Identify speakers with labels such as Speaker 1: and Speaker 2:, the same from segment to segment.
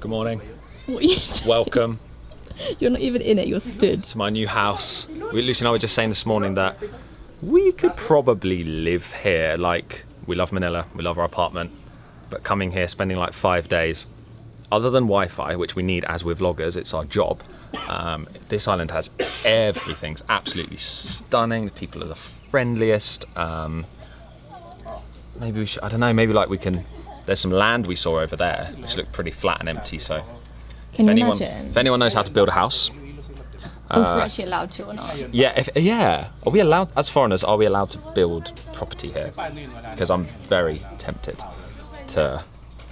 Speaker 1: Good morning.
Speaker 2: What are you doing?
Speaker 1: Welcome.
Speaker 2: You're not even in it, you're stood.
Speaker 1: To my new house. Lucy and I were just saying this morning that we could probably live here. Like, we love Manila, we love our apartment, but coming here, spending like 5 days, other than Wi-Fi, which we need as we're vloggers, it's our job. This island has everything. It's absolutely stunning. The people are the friendliest. Maybe we should, I don't know, maybe like we can, there's some land we saw over there, which looked pretty flat and empty, so.
Speaker 2: Can you imagine?
Speaker 1: If anyone knows how to build a house.
Speaker 2: Or if we're actually allowed to or not.
Speaker 1: Yeah, are we allowed, as foreigners, are we allowed to build property here? Because I'm very tempted to,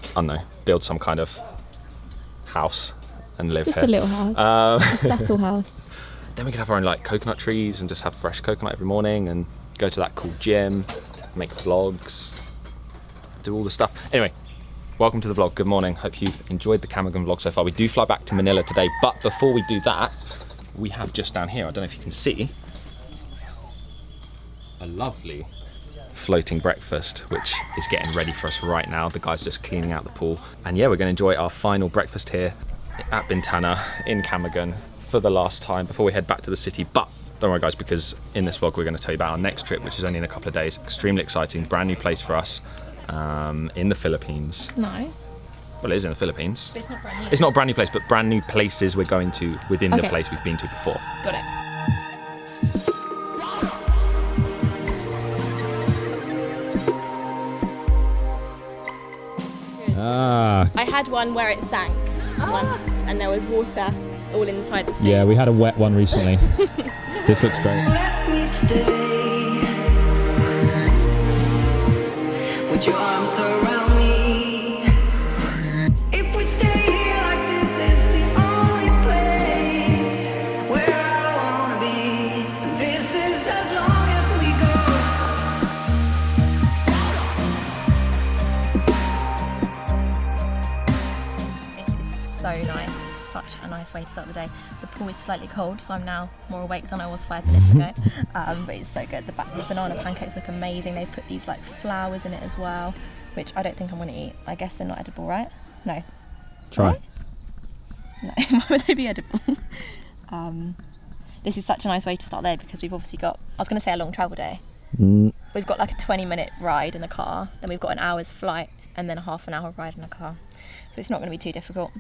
Speaker 1: I don't know, build some kind of house and live
Speaker 2: Just
Speaker 1: here.
Speaker 2: a little house, a settle house.
Speaker 1: Then we could have our own like coconut trees and just have fresh coconut every morning and go to that cool gym, make vlogs, do all the stuff. Anyway, welcome to the vlog. Good morning. Hope you've enjoyed the CAMIGUIN vlog so far. We do fly back to Manila today, but before we do that, we have just down here, I don't know if you can see, a lovely floating breakfast, which is getting ready for us right now. The guy's just cleaning out the pool. And yeah, we're gonna enjoy our final breakfast here at Bintana in CAMIGUIN for the last time before we head back to the city. But don't worry guys, because in this vlog we're gonna tell you about our next trip, which is only in a couple of days. Extremely exciting, brand new place for us in the Philippines.
Speaker 2: No.
Speaker 1: Well, it is in the Philippines.
Speaker 2: But it's not brand new.
Speaker 1: It's not a brand new place, but brand new places we're going to within the place we've been to before.
Speaker 2: Got it. I had one where it sank once and there was water all inside the thing.
Speaker 1: Yeah, we had a wet one recently. This looks great.
Speaker 3: Let me stay. Would your arms around me? If we stay here like this is the only place where I wanna be. This is as long as we
Speaker 2: This is so nice. It's such a nice way to start the day. The pool is slightly cold, so I'm now more awake than I was 5 minutes ago. But it's so good. The banana pancakes look amazing. They put these like flowers in it as well, which I don't think I'm going to eat. I guess they're not edible, right? No.
Speaker 1: Try.
Speaker 2: Right? No, why would they be edible? This is such a nice way to start there because we've obviously got, I was going to say a long travel day. We've got like a 20-minute ride in the car, then we've got an hour's flight and then a half an hour ride in the car. So it's not going to be too difficult.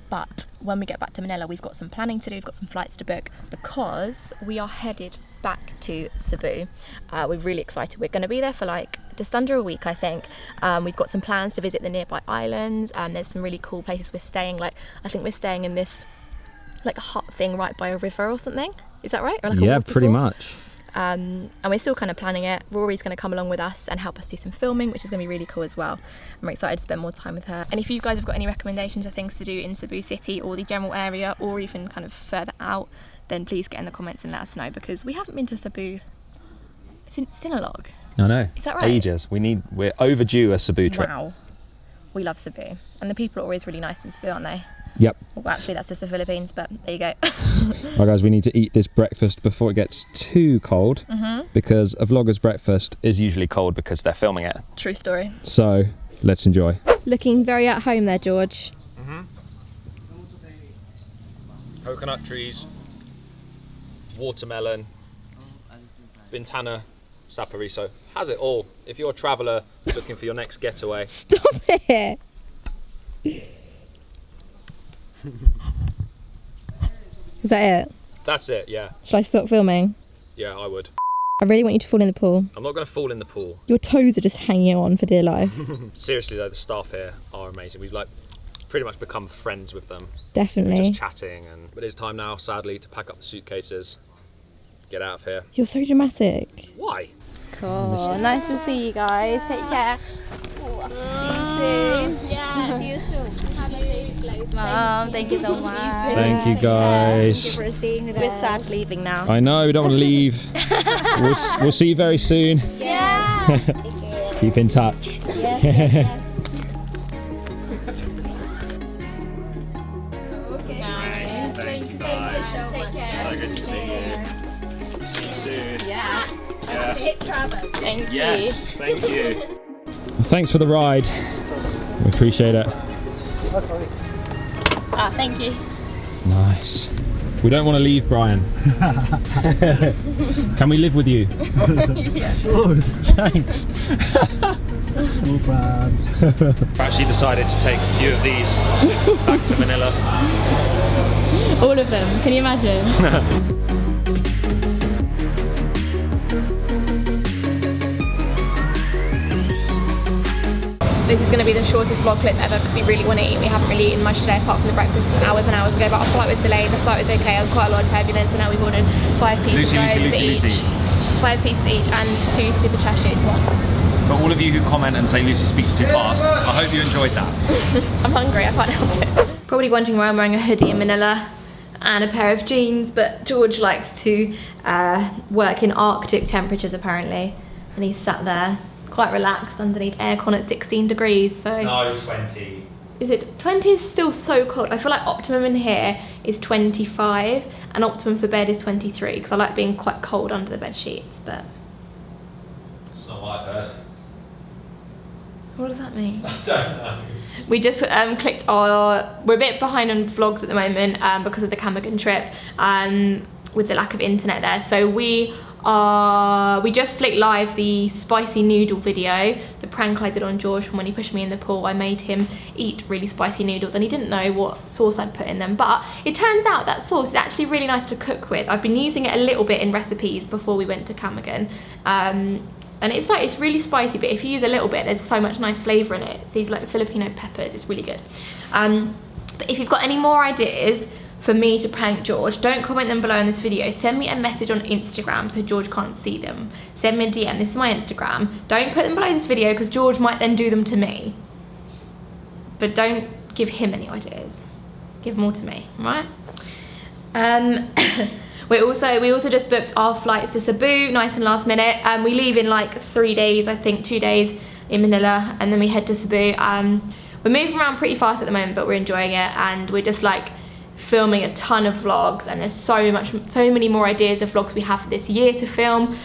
Speaker 2: But when we get back to Manila, we've got some planning to do, we've got some flights to book because we are headed back to Cebu. We're really excited. We're going to be there for like just under a week, I think. We've got some plans to visit the nearby islands. There's some really cool places we're staying. Like, I think we're staying in this like a hut thing right by a river or something. Is that right? Or like
Speaker 1: Yeah, pretty much.
Speaker 2: And we're still kind of planning it. Rory's going to come along with us and help us do some filming, which is going to be really cool as well. I'm excited to spend more time with her. And if you guys have got any recommendations of things to do in Cebu City or the general area or even kind of further out, then please get in the comments and let us know because we haven't been to Cebu since Sinulog.
Speaker 1: I know.
Speaker 2: Is that right?
Speaker 1: Ages. We're overdue a Cebu trip.
Speaker 2: Wow. We love Cebu. And the people are always really nice in Cebu, aren't they?
Speaker 1: Yep.
Speaker 2: Well, actually, that's just the Philippines, but there you go.
Speaker 1: Right guys, we need to eat this breakfast before it gets too cold because a vlogger's breakfast is usually cold because they're filming it.
Speaker 2: True story.
Speaker 1: So let's enjoy.
Speaker 2: Looking very at home there, George.
Speaker 1: Coconut trees, watermelon, Bintana, Sapariso. Has it all. If you're a traveller looking for your next getaway.
Speaker 2: Stop it! Is that it?
Speaker 1: That's it, yeah.
Speaker 2: Shall I stop filming?
Speaker 1: Yeah, I would.
Speaker 2: I really want you to fall in the pool.
Speaker 1: I'm not going to fall in the pool.
Speaker 2: Your toes are just hanging on for dear life.
Speaker 1: Seriously though, the staff here are amazing. We've like pretty much become friends with them.
Speaker 2: Definitely.
Speaker 1: We're just chatting, but it's time now, sadly, to pack up the suitcases, get out of here.
Speaker 2: You're so dramatic.
Speaker 1: Why?
Speaker 2: Cool. Nice to see you guys. Take care. See you soon.
Speaker 4: Yeah, see you soon. Have a safe flight.
Speaker 2: Mom, thank you so much.
Speaker 1: Thank you guys.
Speaker 4: Thank you for seeing us.
Speaker 2: We're sad leaving now.
Speaker 1: I know, we don't want to leave. we'll see you very soon.
Speaker 4: Yeah.
Speaker 1: Keep in touch.
Speaker 4: Yes. Okay.
Speaker 1: Nice. Thank you guys.
Speaker 4: Take care.
Speaker 1: So good to see you. See you soon.
Speaker 4: Yeah.
Speaker 1: Yeah.
Speaker 4: Safe travel.
Speaker 2: Thank you.
Speaker 1: Yes, thank you. Thanks for the ride. We appreciate it.
Speaker 2: Ah, thank you.
Speaker 1: Nice. We don't want to leave, Brian. Can we live with you?
Speaker 5: Sure.
Speaker 1: Thanks.
Speaker 5: No problem.
Speaker 1: I've actually decided to take a few of these back to Manila.
Speaker 2: All of them, can you imagine? This is going to be the shortest vlog clip ever because we really want to eat. We haven't really eaten much today apart from the breakfast hours and hours ago, but our flight was delayed, the flight was okay, there was quite a lot of turbulence, and now we've ordered 5 pieces each. 5 pieces each and 2 super chassis.
Speaker 1: For all of you who comment and say Lucy speaks too fast, I hope you enjoyed that.
Speaker 2: I'm hungry, I can't help it. Probably wondering why I'm wearing a hoodie in Manila and a pair of jeans, but George likes to work in Arctic temperatures apparently, and he's sat there quite relaxed underneath aircon at 16 degrees. So
Speaker 1: No, 20.
Speaker 2: Is it 20? Is still so cold. I feel like optimum in here is 25 and optimum for bed is 23 because I like being quite cold under the bed sheets, but
Speaker 1: That's not what I've heard.
Speaker 2: what does that mean?
Speaker 1: I don't know.
Speaker 2: We just clicked we're a bit behind on vlogs at the moment because of the CAMIGUIN trip with the lack of internet there. So we just flicked live the spicy noodle video, the prank I did on George from when he pushed me in the pool. I made him eat really spicy noodles and he didn't know what sauce I'd put in them, but it turns out that sauce is actually really nice to cook with. I've been using it a little bit in recipes before we went to CAMIGUIN, and it's really spicy, but if you use a little bit, there's so much nice flavour in it. It's these like Filipino peppers, it's really good. But if you've got any more ideas for me to prank George, don't comment them below in this video. Send me a message on Instagram so George can't see them. Send me a DM, this is my Instagram. Don't put them below this video because George might then do them to me. But don't give him any ideas. Give them all to me, right? We also just booked our flights to Cebu, nice and last minute. We leave in like 3 days, I think 2 days in Manila, and then we head to Cebu. We're moving around pretty fast at the moment, but we're enjoying it, and we're just like filming a ton of vlogs, and there's so many more ideas of vlogs we have for this year to film.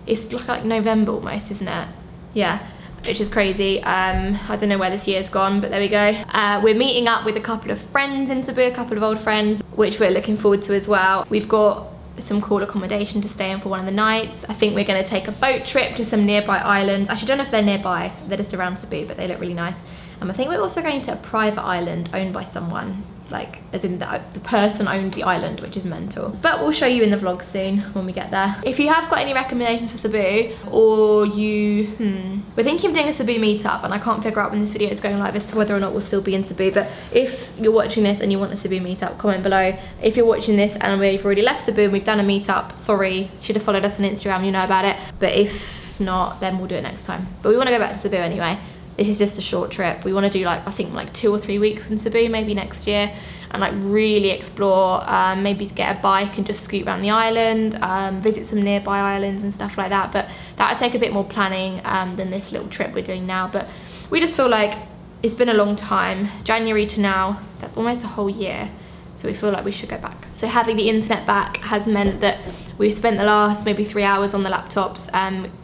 Speaker 2: It's like November almost, isn't it? Yeah, which is crazy. I don't know where this year's gone, but there we go. We're meeting up with a couple of friends in Cebu, a couple of old friends, which we're looking forward to as well. We've got some cool accommodation to stay in for one of the nights. I think we're going to take a boat trip to some nearby islands. Actually, I don't know if they're nearby, they're just around Cebu, but they look really nice. I think we're also going to a private island owned by someone, like as in the person owns the island, which is mental. But we'll show you in the vlog soon when we get there. If you have got any recommendations for Cebu, or we're thinking of doing a Cebu meetup, and I can't figure out when this video is going live as to whether or not we'll still be in Cebu. But if you're watching this and you want a Cebu meetup, comment below. If you're watching this and we've already left Cebu and we've done a meetup, sorry, should have followed us on Instagram, you know about it. But if not, then we'll do it next time. But we want to go back to Cebu anyway. This is just a short trip. We want to do I think 2 or 3 weeks in Cebu, maybe next year, and really explore, maybe to get a bike and just scoot around the island, visit some nearby islands and stuff like that. But that would take a bit more planning than this little trip we're doing now. But we just feel like it's been a long time. January to now, that's almost a whole year. So we feel like we should go back. So having the internet back has meant that we've spent the last maybe 3 hours on the laptops,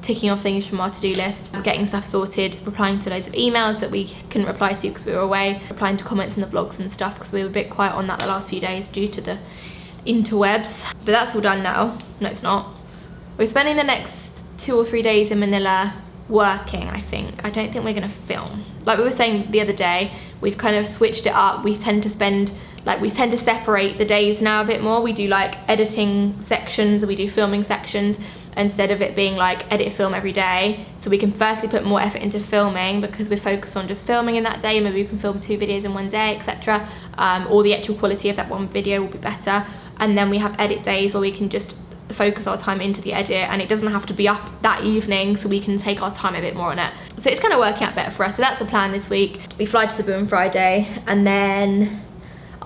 Speaker 2: ticking off things from our to-do list, getting stuff sorted, replying to loads of emails that we couldn't reply to because we were away, replying to comments in the vlogs and stuff because we were a bit quiet on that the last few days due to the interwebs. But that's all done now. No, it's not. We're spending the next 2 or 3 days in Manila working, I think. I don't think we're gonna film. Like we were saying the other day, we've kind of switched it up. We tend to separate the days now a bit more. We do editing sections and we do filming sections instead of it being edit film every day. So we can firstly put more effort into filming because we're focused on just filming in that day. Maybe we can film 2 videos in one day, etc. Or the actual quality of that one video will be better. And then we have edit days where we can just focus our time into the edit, and it doesn't have to be up that evening, so we can take our time a bit more on it. So it's kind of working out better for us. So that's the plan this week. We fly to Cebu on Friday, and then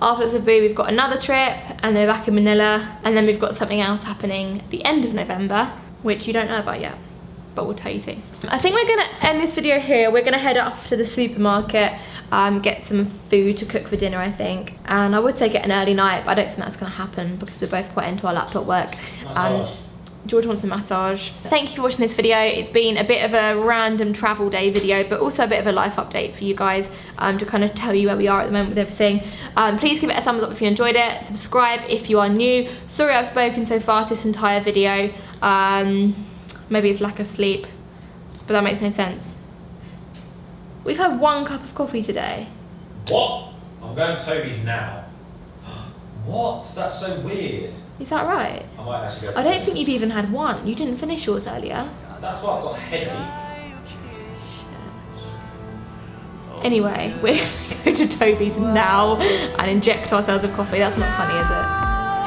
Speaker 2: after Cebu we've got another trip, and then we're back in Manila, and then we've got something else happening at the end of November, which you don't know about yet, but we'll tell you soon. I think we're gonna end this video here. We're gonna head off to the supermarket, get some food to cook for dinner, I think. And I would say get an early night, but I don't think that's gonna happen because we're both quite into our laptop work. George wants a massage. Thank you for watching this video. It's been a bit of a random travel day video, but also a bit of a life update for you guys, to kind of tell you where we are at the moment with everything. Please give it a thumbs up if you enjoyed it. Subscribe if you are new. Sorry I've spoken so fast this entire video. Maybe it's lack of sleep, but that makes no sense. We've had 1 cup of coffee today.
Speaker 1: What? I'm going to Toby's now. What? That's so weird.
Speaker 2: Is that right?
Speaker 1: I might actually go.
Speaker 2: I don't think you've even had 1. You didn't finish yours earlier.
Speaker 1: That's why I've got a headache.
Speaker 2: Anyway, we're going to go to Toby's now and inject ourselves with coffee. That's not funny, is it?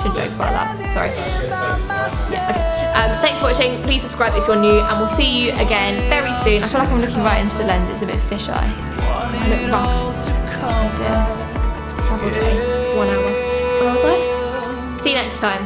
Speaker 2: Shouldn't joke about that. Sorry. Yeah, okay. Thanks for watching. Please subscribe if you're new, and we'll see you again very soon. I feel like I'm looking right into the lens. It's a bit fisheye. I look rough. Oh dear. Travel day. 1 hour. What was I? See you next time.